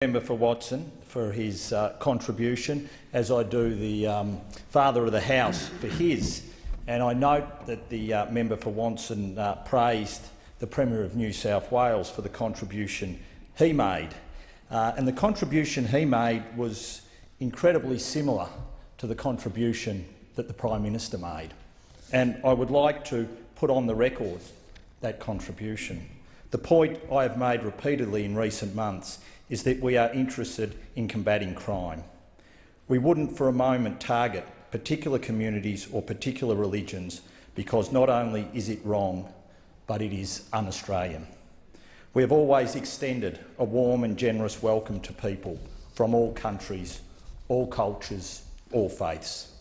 Member for Watson for his contribution, as I do the Father of the House for his. And I note that the member for Watson praised the Premier of New South Wales for the contribution he made. And the contribution he made was incredibly similar to the contribution that the Prime Minister made. And I would like to put on the record that contribution. The point I have made repeatedly in recent months is that we are interested in combating crime. We wouldn't for a moment target particular communities or particular religions because not only is it wrong, but it is un-Australian. We have always extended a warm and generous welcome to people from all countries, all cultures, all faiths.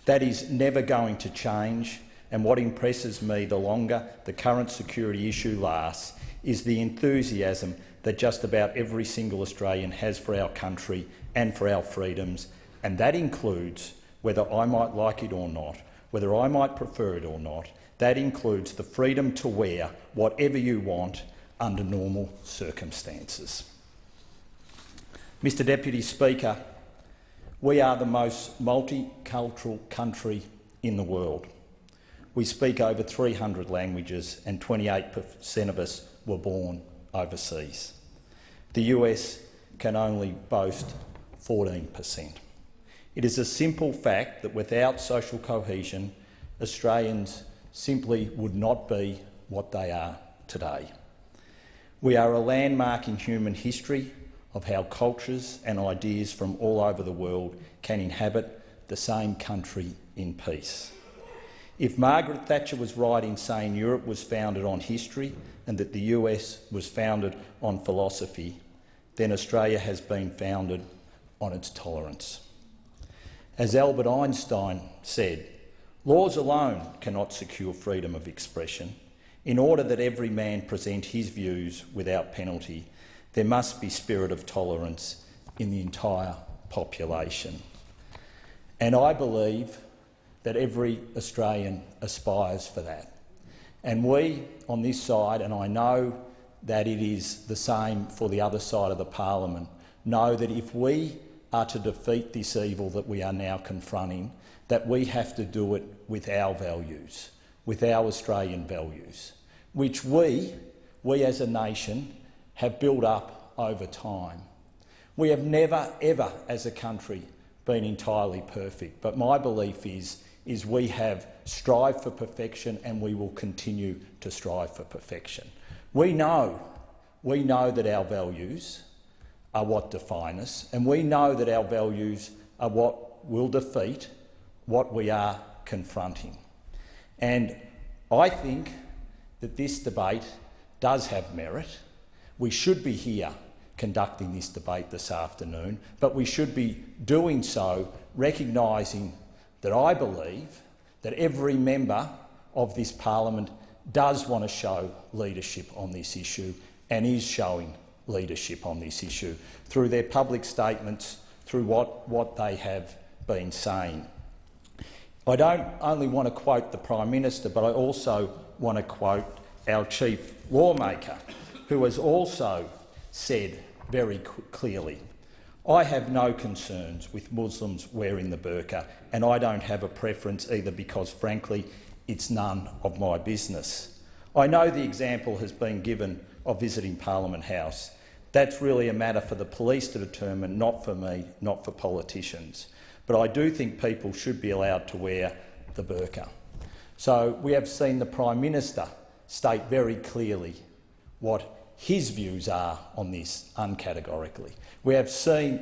That is never going to change, and what impresses me the longer the current security issue lasts is the enthusiasm that just about every single Australian has for our country and for our freedoms, and that includes, whether I might like it or not, whether I might prefer it or not, that includes the freedom to wear whatever you want under normal circumstances. Mr Deputy Speaker, we are the most multicultural country in the world. We speak over 300 languages and 28% of us were born overseas. The US can only boast 14%. It is a simple fact that without social cohesion, Australians simply would not be what they are today. We are a landmark in human history of how cultures and ideas from all over the world can inhabit the same country in peace. If Margaret Thatcher was right in saying Europe was founded on history and that the US was founded on philosophy, then Australia has been founded on its tolerance. As Albert Einstein said, laws alone cannot secure freedom of expression. In order that every man present his views without penalty, there must be spirit of tolerance in the entire population. And I believe that every Australian aspires for that. And we on this side, and I know that it is the same for the other side of the parliament, know that if we are to defeat this evil that we are now confronting, that we have to do it with our values, with our Australian values, which we as a nation have built up over time. We have never, ever as a country been entirely perfect, but my belief is we have strived for perfection and we will continue to strive for perfection. We know that our values are what define us, and we know that our values are what will defeat what we are confronting. And I think that this debate does have merit. We should be here conducting this debate this afternoon, but we should be doing so recognising that I believe that every member of this parliament does want to show leadership on this issue and is showing leadership on this issue through their public statements, through what they have been saying. I don't only want to quote the Prime Minister, but I also want to quote our chief lawmaker, who has also said very clearly, I have no concerns with Muslims wearing the burqa, and I don't have a preference either because, frankly, it's none of my business. I know the example has been given of visiting Parliament House. That's really a matter for the police to determine, not for me, not for politicians. But I do think people should be allowed to wear the burqa. So we have seen the Prime Minister state very clearly what his views are on this uncategorically. We have seen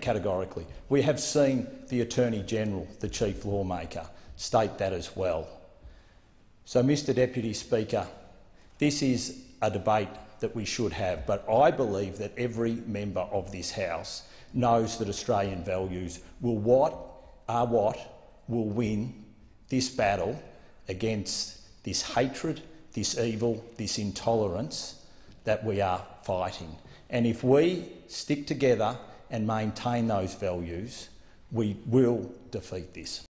the Attorney-General, the Chief Lawmaker, state that as well. So, Mr Deputy Speaker, this is a debate that we should have, but I believe that every member of this House knows that Australian values will win this battle against this hatred, this evil, this intolerance that we are fighting. And if we stick together and maintain those values, we will defeat this.